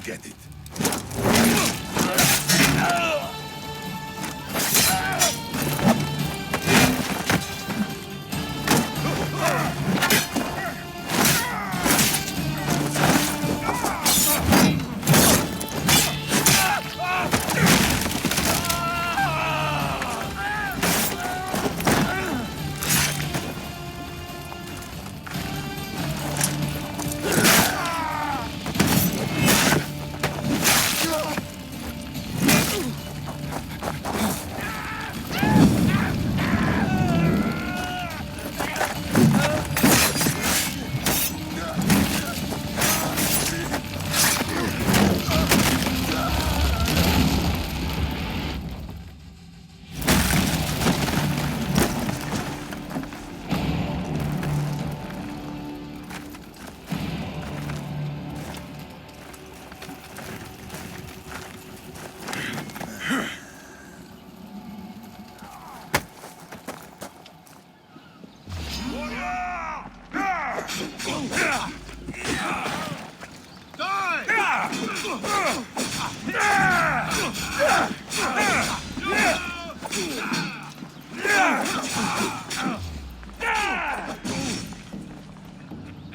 get it.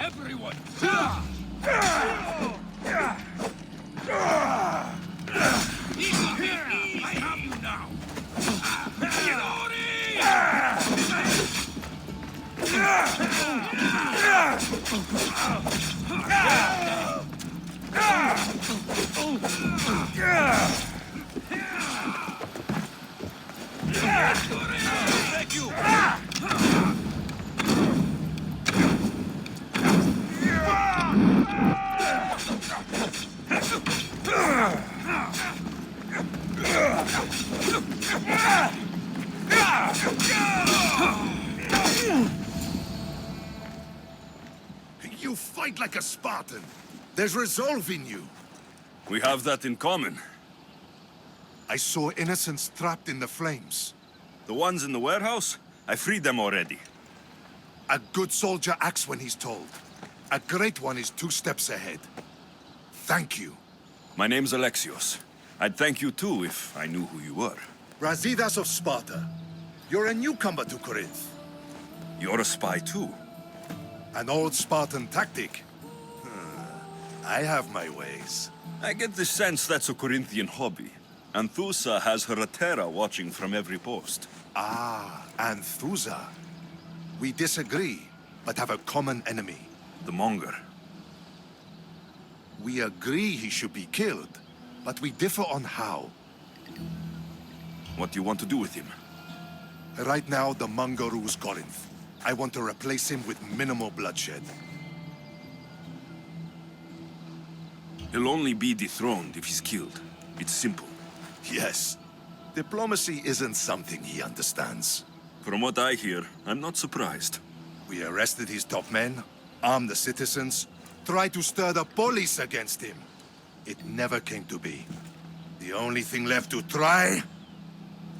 Everyone! I have you now! Thank you! You fight like a Spartan. There's resolve in you. We have that in common. I saw innocents trapped in the flames. The ones in the warehouse? I freed them already. A good soldier acts when he's told. A great one is 2 steps ahead. Thank you. My name's Alexios. I'd thank you too if I knew who you were. Razidas of Sparta. You're a newcomer to Corinth. You're a spy too. An old Spartan tactic. I have my ways. I get the sense that's a Corinthian hobby. Anthusa has her Atera watching from every post. Ah, Anthusa. We disagree, but have a common enemy. The Monger. We agree he should be killed, but we differ on how. What do you want to do with him? Right now, the Monger rules Corinth. I want to replace him with minimal bloodshed. He'll only be dethroned if he's killed. It's simple. Yes. Diplomacy isn't something he understands. From what I hear, I'm not surprised. We arrested his top men, armed the citizens, tried to stir the police against him. It never came to be. The only thing left to try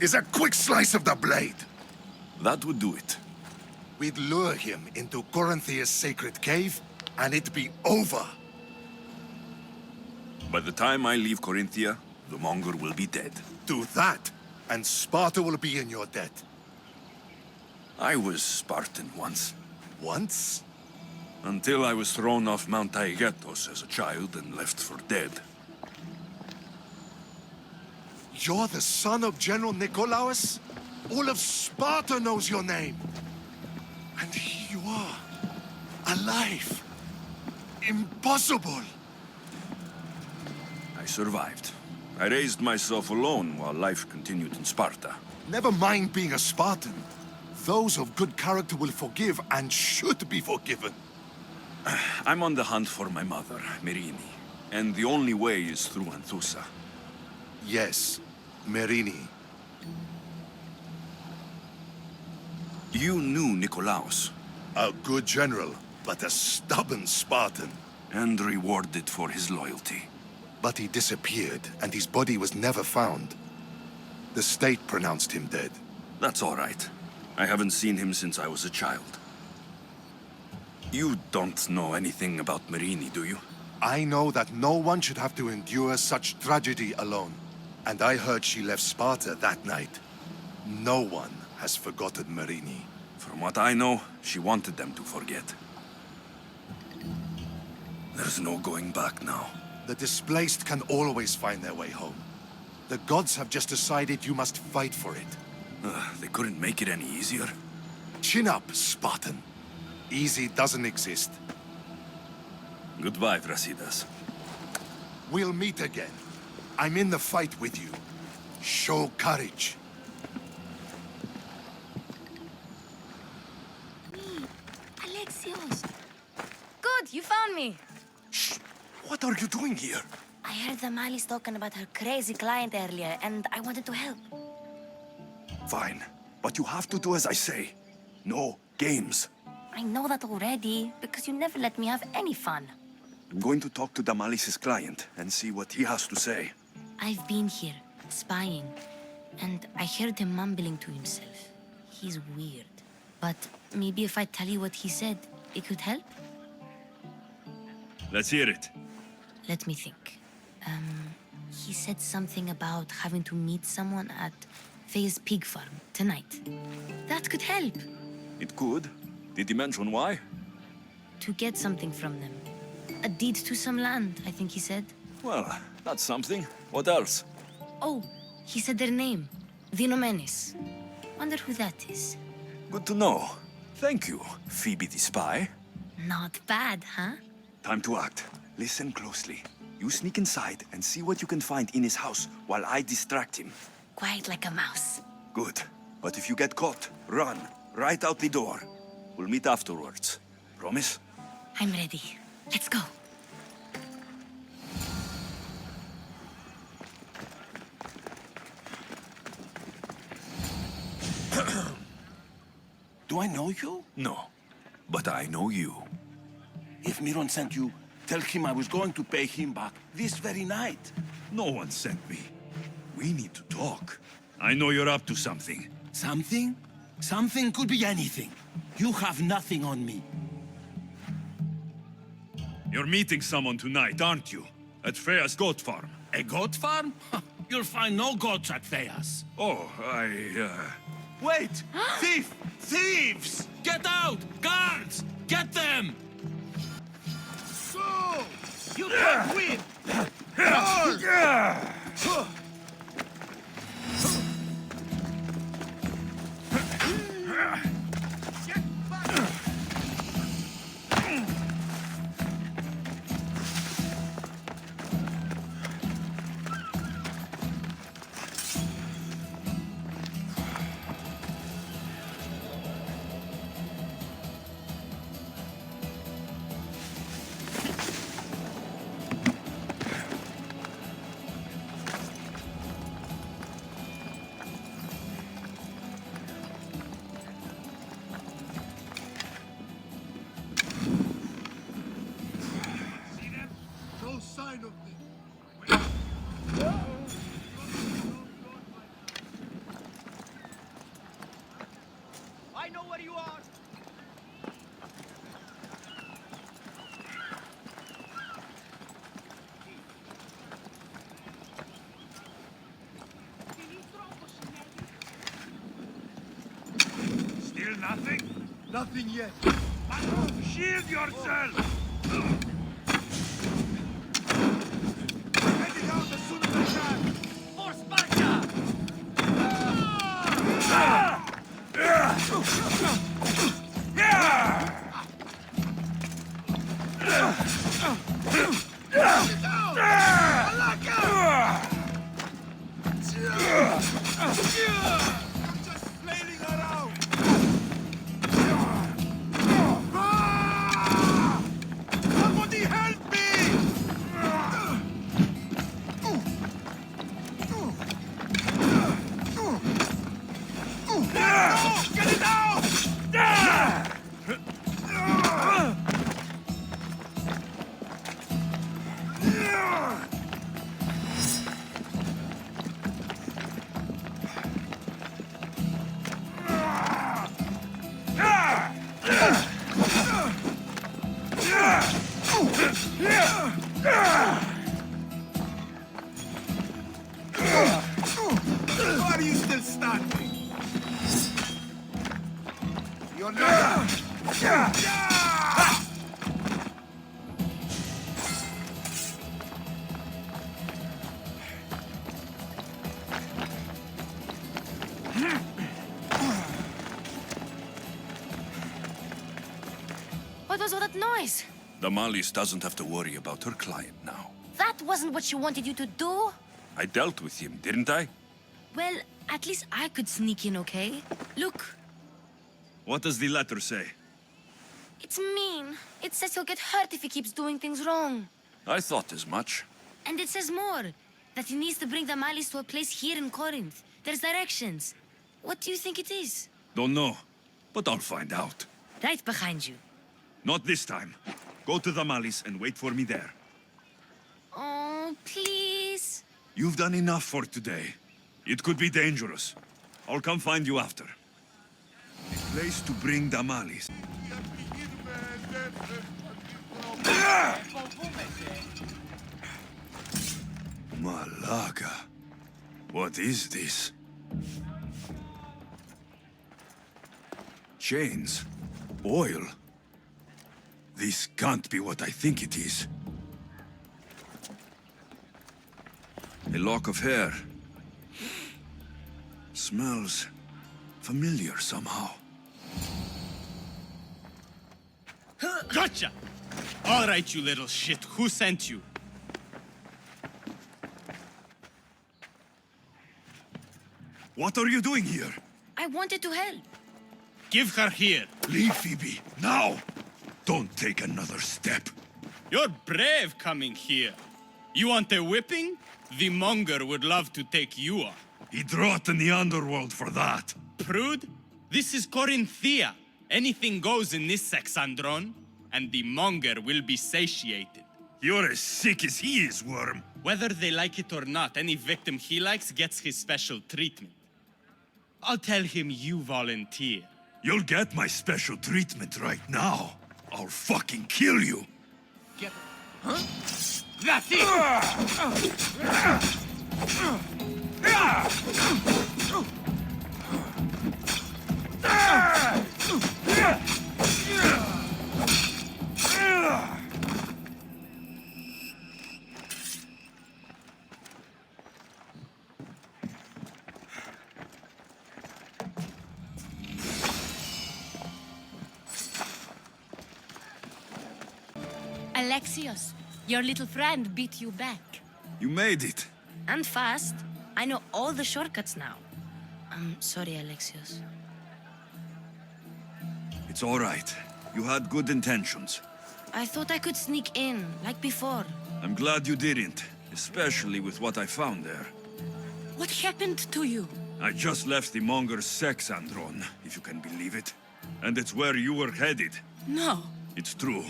is a quick slice of the blade. That would do it. We'd lure him into Corinthia's sacred cave, and it'd be over. By the time I leave Corinthia, the Monger will be dead. Do that, and Sparta will be in your debt. I was Spartan once. Once? Until I was thrown off Mount Taygetos as a child and left for dead. You're the son of General Nikolaos? All of Sparta knows your name. And here you are, alive. Impossible. I survived. I raised myself alone while life continued in Sparta. Never mind being a Spartan. Those of good character will forgive and should be forgiven. I'm on the hunt for my mother, Merini. And the only way is through Anthusa. Yes, Merini. You knew Nikolaos. A good general, but a stubborn Spartan. And rewarded for his loyalty. But he disappeared, and his body was never found. The state pronounced him dead. That's all right. I haven't seen him since I was a child. You don't know anything about Merini, do you? I know that no one should have to endure such tragedy alone. And I heard she left Sparta that night. No one has forgotten Marini. From what I know, she wanted them to forget. There's no going back now. The displaced can always find their way home. The gods have just decided you must fight for it. They couldn't make it any easier. Chin up, Spartan. Easy doesn't exist. Goodbye, Brasidas. We'll meet again. I'm in the fight with you. Show courage. Me, Alexios. Good, you found me. Shh! What are you doing here? I heard the Mali's talking about her crazy client earlier, and I wanted to help. Fine, but you have to do as I say. No games. I know that already, because you never let me have any fun. I'm going to talk to Damalis's client and see what he has to say. I've been here, spying, and I heard him mumbling to himself. He's weird. But maybe if I tell you what he said, it could help? Let's hear it. Let me think. He said something about having to meet someone at Faye's pig farm tonight. That could help. It could. Did he mention why? To get something from them. A deed to some land, I think he said. Well, that's something. What else? Oh, he said their name. The Nomenes. Wonder who that is. Good to know. Thank you, Phoebe the spy. Not bad, huh? Time to act. Listen closely. You sneak inside and see what you can find in his house while I distract him. Quiet like a mouse. Good. But if you get caught, run. Right out the door. We'll meet afterwards. Promise? I'm ready. Let's go. Do I know you? No. But I know you. If Miron sent you, tell him I was going to pay him back this very night. No one sent me. We need to talk. I know you're up to something. Something? Something could be anything. You have nothing on me. You're meeting someone tonight, aren't you? At Freya's goat farm. A goat farm? You'll find no goats at Theas. Oh, Wait! Thief! Thieves! Get out! Guards! Get them! So! You can't win! No sign of them. I know where you are. Still nothing? Nothing yet. Shield yourself! Heading out as soon as I can. For Sparta! I'm just flailing around. Somebody help me! What was all that noise? Damalis doesn't have to worry about her client now. That wasn't what she wanted you to do. I dealt with him, didn't I? Well, at least I could sneak in, okay? Look, What does the letter say? it's mean. It says he'll get hurt if he keeps doing things wrong. I thought as much. And it says more, that he needs to bring the Malis to a place here in Corinth. There's directions. What do you think it is? Don't know, but I'll find out. Right behind you. Not this time. Go to Damalis and wait for me there. Oh, please. You've done enough for today. It could be dangerous. I'll come find you after. A place to bring Damalis. Malaga. What is this? Chains. Oil. This can't be what I think it is. A lock of hair. Smells familiar somehow. Gotcha! All right, you little shit. Who sent you? What are you doing here? I wanted to help. Give her here. Leave, Phoebe, now! Don't take another step. You're brave coming here. You want a whipping? The monger would love to take you on. He'd rot in the underworld for that. Prude, this is Corinthia. Anything goes in this sexandron, and the monger will be satiated. You're as sick as he is, Worm. Whether they like it or not, any victim he likes gets his special treatment. I'll tell him you volunteer. You'll get my special treatment right now. I'll fucking kill you. That's it! Alexios, your little friend beat you back. You made it. And fast. I know all the shortcuts now. I'm sorry, Alexios. It's all right. You had good intentions. I thought I could sneak in, like before. I'm glad you didn't, especially with what I found there. What happened to you? I just left the monger's sex andron, if you can believe it. And it's where you were headed. No. It's true.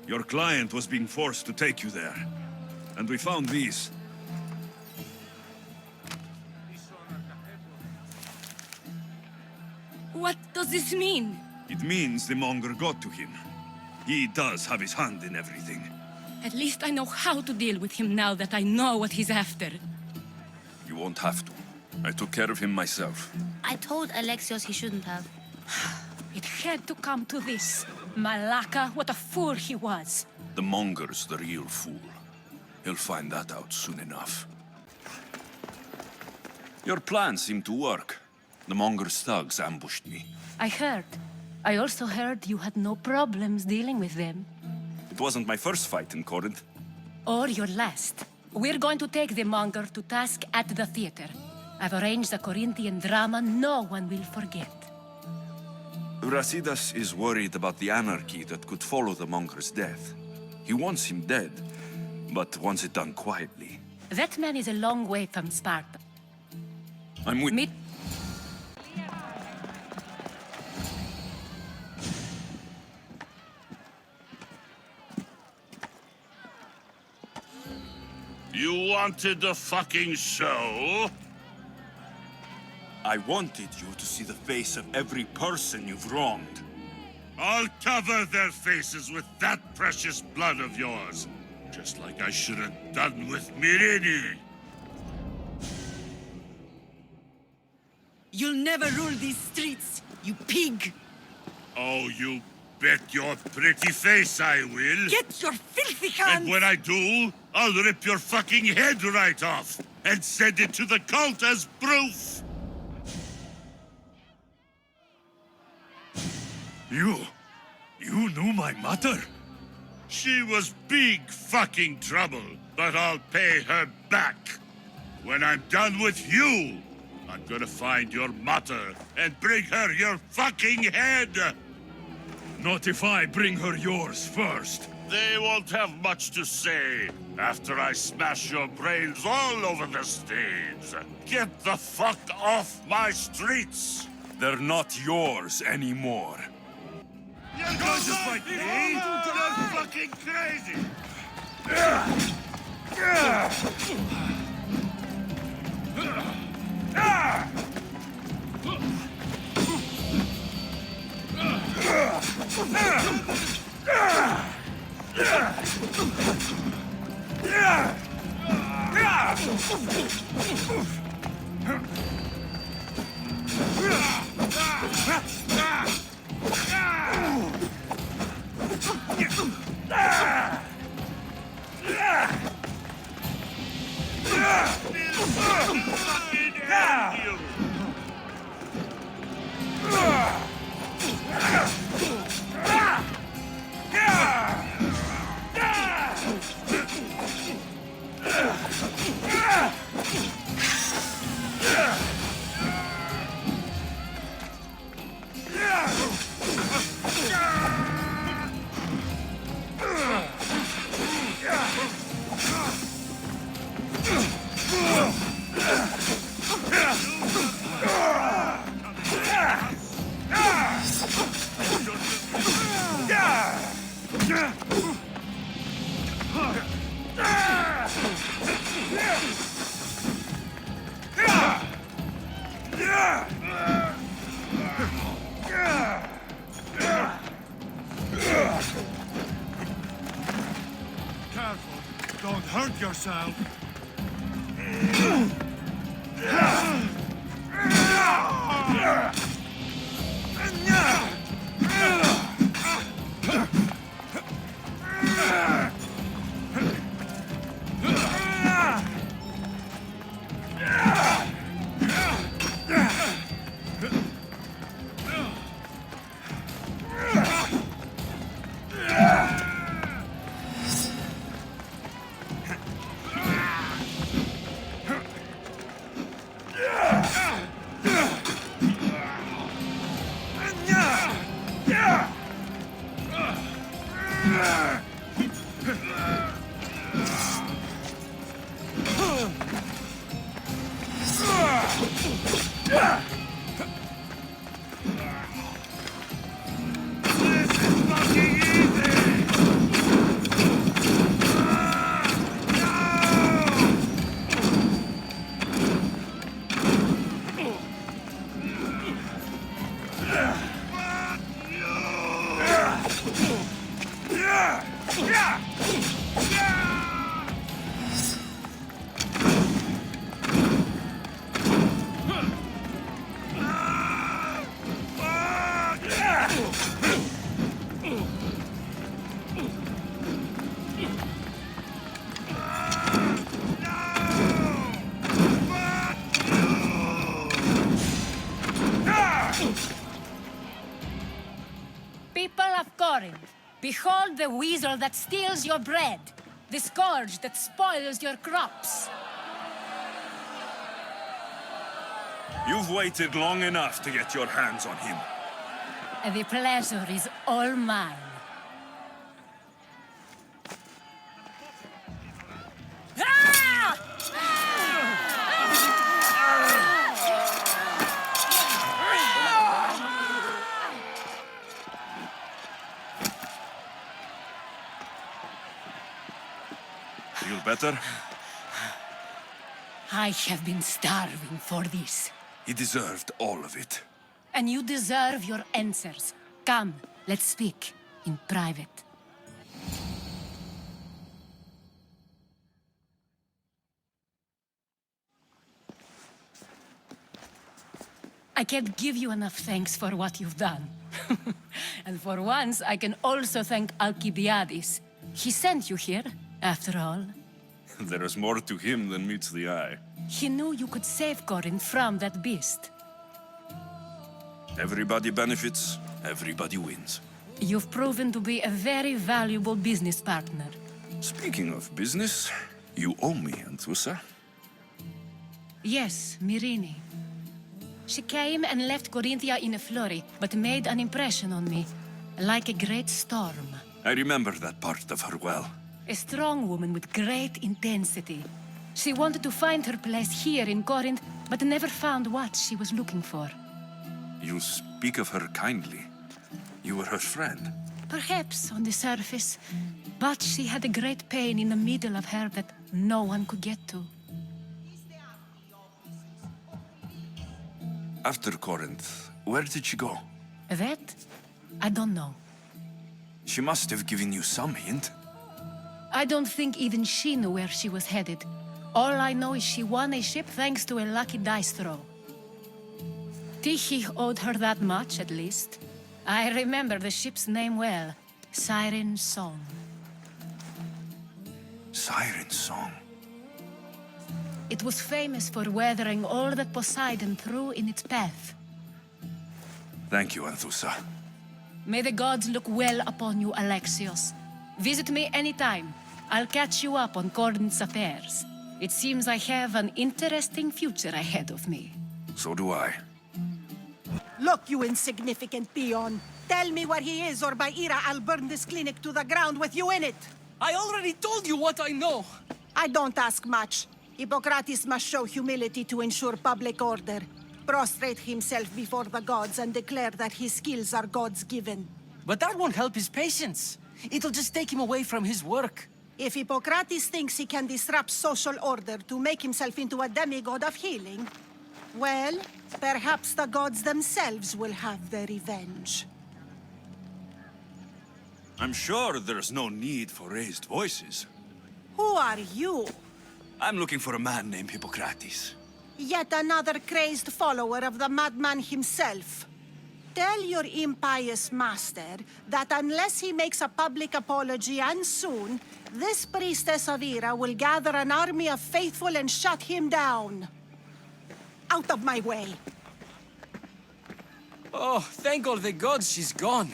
Your client was being forced to take you there. And we found these. What does this mean? It means the monger got to him. He does have his hand in everything. At least I know how to deal with him now that I know what he's after. You won't have to. I took care of him myself. I told Alexios he shouldn't have. It had to come to this. Malaka, what a fool he was. The monger's the real fool. He'll find that out soon enough. Your plan seemed to work. The monger's thugs ambushed me. I heard. I also heard you had no problems dealing with them. It wasn't my first fight in Corinth. Or your last. We're going to take the monger to task at the theater. I've arranged a Corinthian drama no one will forget. Brasidas is worried about the anarchy that could follow the monger's death. He wants him dead, but wants it done quietly. That man is a long way from Sparta. I'm with... Meet You wanted the fucking show? I wanted you to see the face of every person you've wronged. I'll cover their faces with that precious blood of yours. Just like I should have done with Mirini. You'll never rule these streets, you pig! Oh, you bet your pretty face I will. Get your filthy hands! And when I do, I'll rip your fucking head right off and send it to the cult as proof. You knew my mother? She was big fucking trouble, but I'll pay her back. When I'm done with you, I'm gonna find your mother and bring her your fucking head. Not if I bring her yours first. They won't have much to say after I smash your brains all over the stage. Get the fuck off my streets! They're not yours anymore. You're going to fight me? You're fucking crazy! Careful, don't hurt yourself. People of Corinth, behold the weasel that steals your bread, the scourge that spoils your crops. You've waited long enough to get your hands on him. The pleasure is all mine. Ah! Feel better? I have been starving for this. He deserved all of it. And you deserve your answers. Come, let's speak in private. I can't give you enough thanks for what you've done. And for once, I can also thank Alcibiades. He sent you here, after all. There is more to him than meets the eye. He knew you could save Corinth from that beast. Everybody benefits, everybody wins. You've proven to be a very valuable business partner. Speaking of business, you owe me, Anthusa. Yes, Myrine. She came and left Corinthia in a flurry, but made an impression on me, like a great storm. I remember that part of her well. A strong woman with great intensity. She wanted to find her place here in Corinth, but never found what she was looking for. You speak of her kindly. You were her friend. Perhaps on the surface, but she had a great pain in the middle of her that no one could get to. After Corinth, where did she go? That? I don't know. She must have given you some hint. I don't think even she knew where she was headed. All I know is she won a ship thanks to a lucky dice throw. Tyche owed her that much, at least. I remember the ship's name well. Siren Song. Siren Song. It was famous for weathering all that Poseidon threw in its path. Thank you, Anthusa. May the gods look well upon you, Alexios. Visit me anytime. I'll catch you up on Corinth's affairs. It seems I have an interesting future ahead of me. So do I. Look, you insignificant peon. Tell me where he is, or by Ira, I'll burn this clinic to the ground with you in it. I already told you what I know. I don't ask much. Hippocrates must show humility to ensure public order. Prostrate himself before the gods and declare that his skills are God's given. But that won't help his patients. It'll just take him away from his work. If Hippocrates thinks he can disrupt social order to make himself into a demigod of healing, well, perhaps the gods themselves will have their revenge. I'm sure there's no need for raised voices. Who are you? I'm looking for a man named Hippocrates. Yet another crazed follower of the madman himself. Tell your impious master that unless he makes a public apology, and soon, this priestess of Ira will gather an army of faithful and shut him down. Out of my way. Oh, thank all the gods she's gone.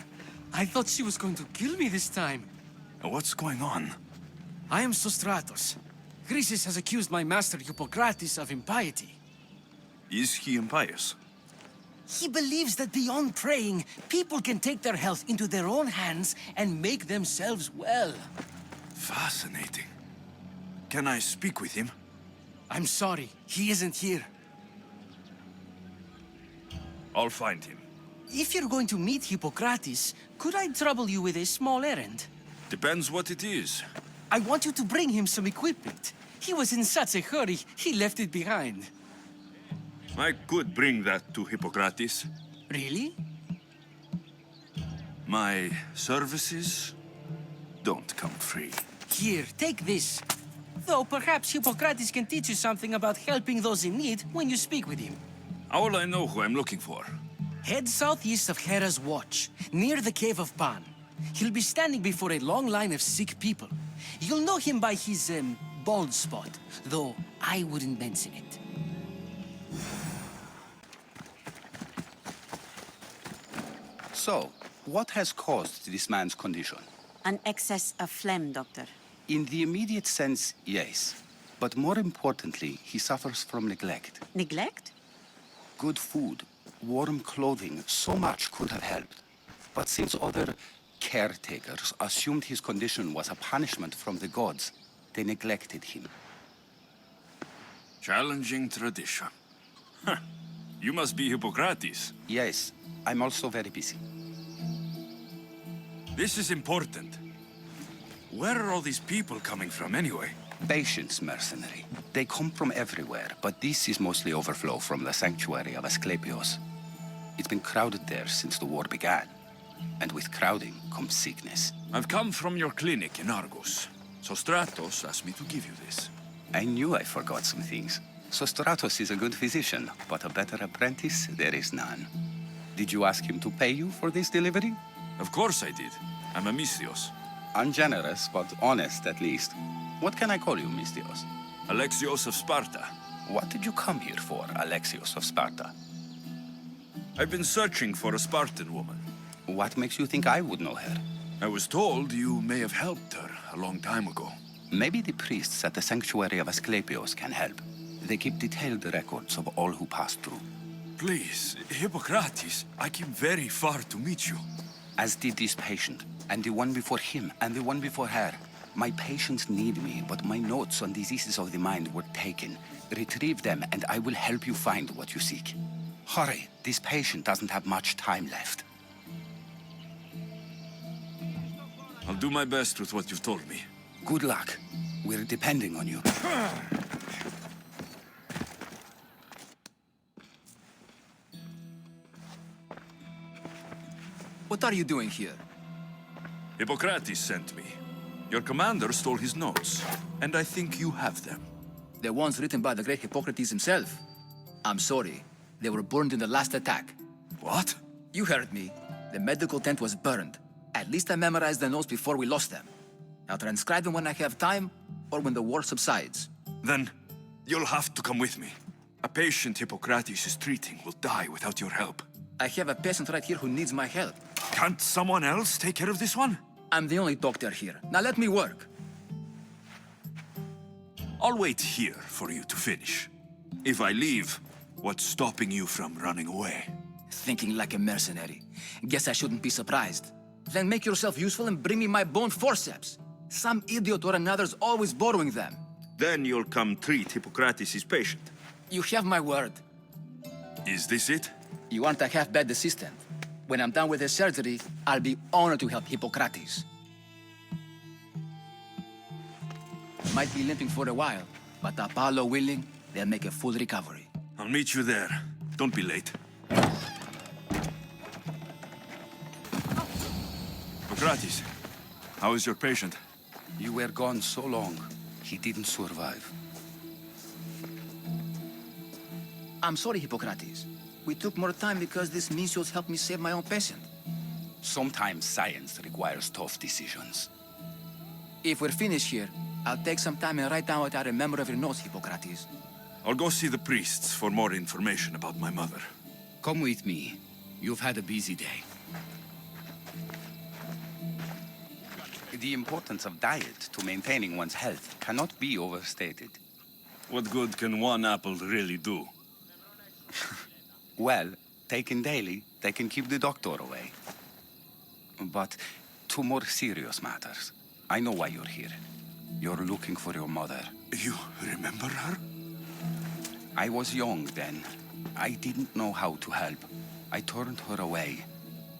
I thought she was going to kill me this time. What's going on? I am Sostratos. Chrysis has accused my master Hippocrates of impiety. Is he impious? He believes that beyond praying, people can take their health into their own hands and make themselves well. Fascinating. Can I speak with him? I'm sorry, he isn't here. I'll find him. If you're going to meet Hippocrates, could I trouble you with a small errand? Depends what it is. I want you to bring him some equipment. He was in such a hurry, he left it behind. I could bring that to Hippocrates. Really? My services don't come free. Here, take this. Though perhaps Hippocrates can teach you something about helping those in need when you speak with him. How will I know who I'm looking for? Head southeast of Hera's Watch, near the Cave of Pan. He'll be standing before a long line of sick people. You'll know him by his, bald spot, though I wouldn't mention it. So, what has caused this man's condition? An excess of phlegm, Doctor. In the immediate sense, yes. But more importantly, he suffers from neglect. Neglect? Good food, warm clothing, so much could have helped. But since other caretakers assumed his condition was a punishment from the gods, they neglected him. Challenging tradition. Huh. You must be Hippocrates. Yes, I'm also very busy. This is important. Where are all these people coming from anyway? Patience, mercenary. They come from everywhere, but this is mostly overflow from the sanctuary of Asclepios. It's been crowded there since the war began. And with crowding comes sickness. I've come from your clinic in Argos. Sostratos asked me to give you this. I knew I forgot some things. Sostratos is a good physician, but a better apprentice there is none. Did you ask him to pay you for this delivery? Of course I did. I'm Amistios. Ungenerous, but honest at least. What can I call you, Mistios? Alexios of Sparta. What did you come here for, Alexios of Sparta? I've been searching for a Spartan woman. What makes you think I would know her? I was told you may have helped her a long time ago. Maybe the priests at the sanctuary of Asclepios can help. They keep detailed records of all who passed through. Please, Hippocrates, I came very far to meet you. As did this patient, and the one before him, and the one before her. My patients need me, but my notes on diseases of the mind were taken. Retrieve them, and I will help you find what you seek. Hurry, this patient doesn't have much time left. I'll do my best with what you've told me. Good luck. We're depending on you. What are you doing here? Hippocrates sent me. Your commander stole his notes, and I think you have them. The ones written by the great Hippocrates himself. I'm sorry. They were burned in the last attack. What? You heard me. The medical tent was burned. At least I memorized the notes before we lost them. I'll transcribe them when I have time, or when the war subsides. Then, you'll have to come with me. A patient Hippocrates is treating will die without your help. I have a patient right here who needs my help. Can't someone else take care of this one? I'm the only doctor here. Now let me work. I'll wait here for you to finish. If I leave, what's stopping you from running away? Thinking like a mercenary. Guess I shouldn't be surprised. Then make yourself useful and bring me my bone forceps. Some idiot or another's always borrowing them. Then you'll come treat Hippocrates' patient. You have my word. Is this it? You aren't a half-bad assistant. When I'm done with the surgery, I'll be honored to help Hippocrates. Might be limping for a while, but Apollo willing, they'll make a full recovery. I'll meet you there. Don't be late. Hippocrates, how is your patient? You were gone so long, he didn't survive. I'm sorry, Hippocrates. We took more time because this Misios helped me save my own patient. Sometimes science requires tough decisions. If we're finished here, I'll take some time and write down what I remember of your notes, Hippocrates. I'll go see the priests for more information about my mother. Come with me. You've had a busy day. The importance of diet to maintaining one's health cannot be overstated. What good can one apple really do? Well, taken daily, they can keep the doctor away. But to more serious matters. I know why you're here. You're looking for your mother. You remember her? I was young then. I didn't know how to help. I turned her away.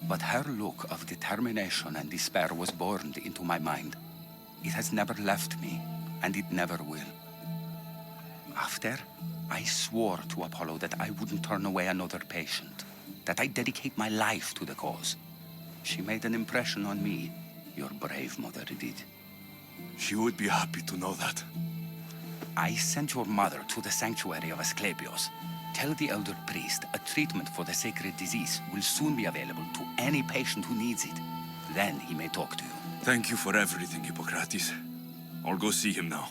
But her look of determination and despair was burned into my mind. It has never left me, and it never will. After, I swore to Apollo that I wouldn't turn away another patient, that I'd dedicate my life to the cause. She made an impression on me. Your brave mother did. She would be happy to know that. I sent your mother to the sanctuary of Asclepios. Tell the elder priest a treatment for the sacred disease will soon be available to any patient who needs it. Then he may talk to you. Thank you for everything, Hippocrates. I'll go see him now.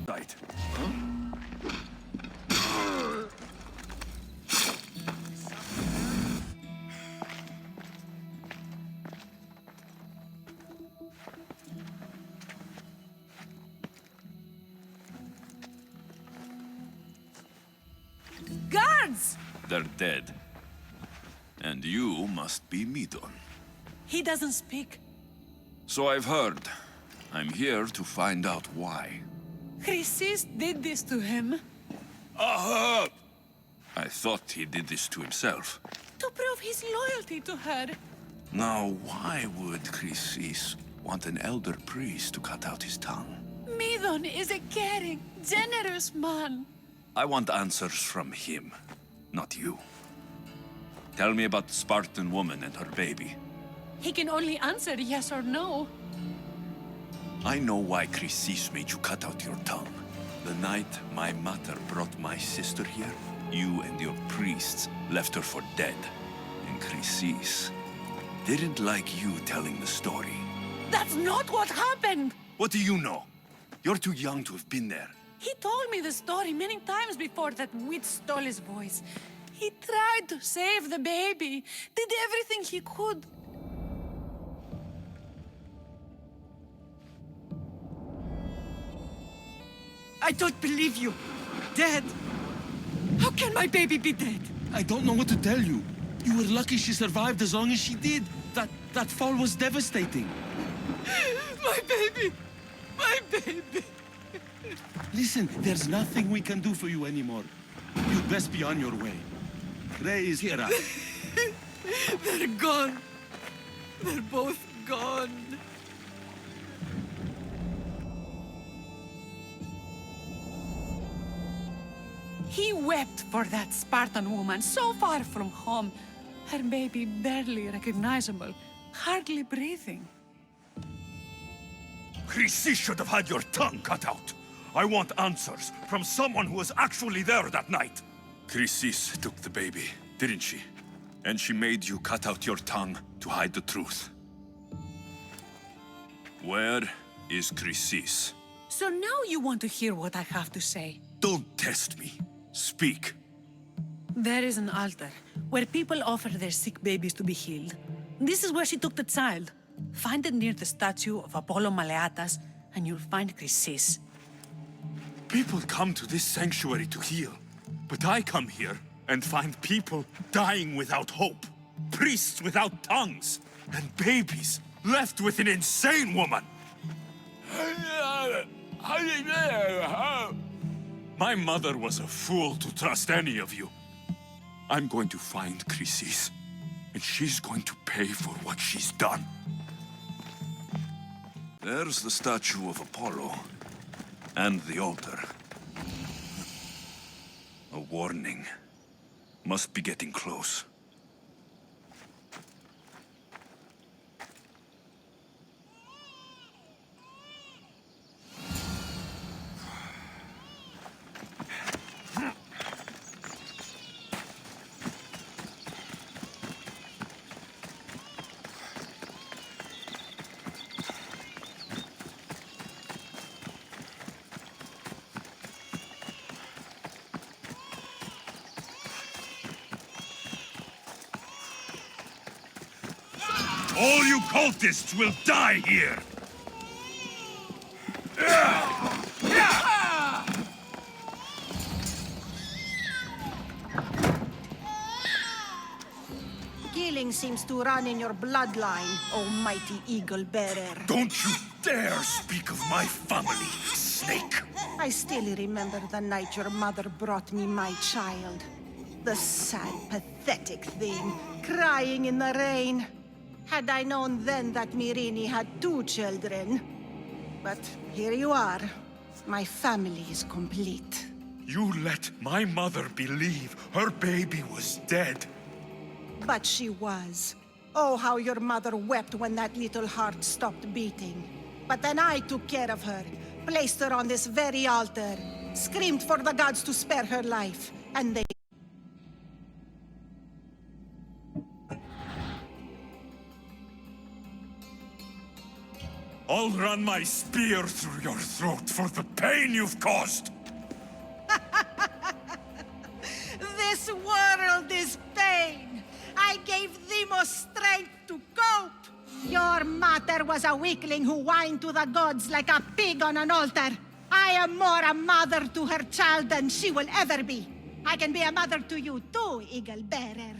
Right. Guards! They're dead. And you must be Midon. He doesn't speak. So I've heard. I'm here to find out why. Chrysis did this to him. Aha! I thought he did this to himself. To prove his loyalty to her. Now, why would Chrysis want an elder priest to cut out his tongue? Midon is a caring, generous man. I want answers from him, not you. Tell me about the Spartan woman and her baby. He can only answer yes or no. I know why Chrysis made you cut out your tongue. The night my mother brought my sister here, you and your priests left her for dead. And Chrysis didn't like you telling the story. That's not what happened! What do you know? You're too young to have been there. He told me the story many times before that witch stole his voice. He tried to save the baby, did everything he could. I don't believe you. Dead. How can my baby be dead? I don't know what to tell you. You were lucky she survived as long as she did. That fall was devastating. My baby! My baby! Listen, there's nothing we can do for you anymore. You'd best be on your way. Ray is here. They're gone. They're both gone. He wept for that Spartan woman so far from home. Her baby barely recognizable, hardly breathing. Chrysis should have had your tongue cut out. I want answers from someone who was actually there that night. Chrysis took the baby, didn't she? And she made you cut out your tongue to hide the truth. Where is Chrysis? So now you want to hear what I have to say. Don't test me. Speak. There is an altar where people offer their sick babies to be healed. This is where she took the child. Find it near the statue of Apollo Maleatas, and you'll find Chrysis. People come to this sanctuary to heal, but I come here and find people dying without hope, priests without tongues, and babies left with an insane woman. My mother was a fool to trust any of you. I'm going to find Chrysis, and she's going to pay for what she's done. There's the statue of Apollo. And the altar. A warning. Must be getting close. All you cultists will die here! Killing seems to run in your bloodline, oh mighty eagle bearer. Don't you dare speak of my family, snake! I still remember the night your mother brought me my child. The sad, pathetic thing, crying in the rain. Had I known then that Myrrine had 2 children. But here you are. My family is complete. You let my mother believe her baby was dead. But she was. Oh, how your mother wept when that little heart stopped beating. But then I took care of her, placed her on this very altar, screamed for the gods to spare her life, and they... I'll run my spear through your throat for the pain you've caused! This world is pain! I gave Demos strength to cope! Your mater was a weakling who whined to the gods like a pig on an altar. I am more a mother to her child than she will ever be. I can be a mother to you too, Eagle Bearer.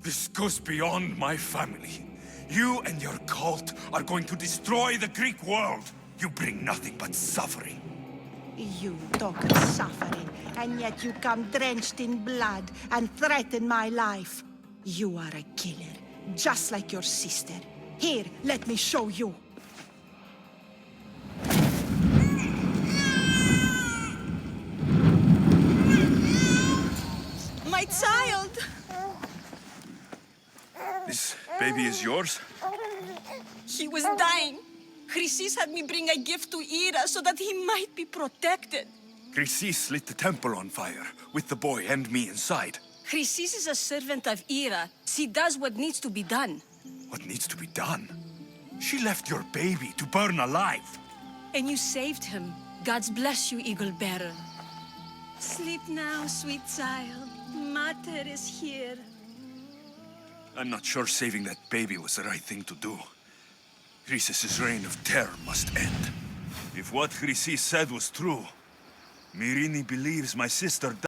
This goes beyond my family. You and your cult are going to destroy the Greek world. You bring nothing but suffering. You talk of suffering, and yet you come drenched in blood and threaten my life. You are a killer, just like your sister. Here, let me show you. My child! This baby is yours? He was dying. Chrysis had me bring a gift to Ira so that he might be protected. Chrysis lit the temple on fire, with the boy and me inside. Chrysis is a servant of Ira. She does what needs to be done. What needs to be done? She left your baby to burn alive. And you saved him. God's bless you, Eagle Bearer. Sleep now, sweet child. Mater is here. I'm not sure saving that baby was the right thing to do. Chrysis' reign of terror must end. If what Chrysis said was true, Myrini believes my sister died.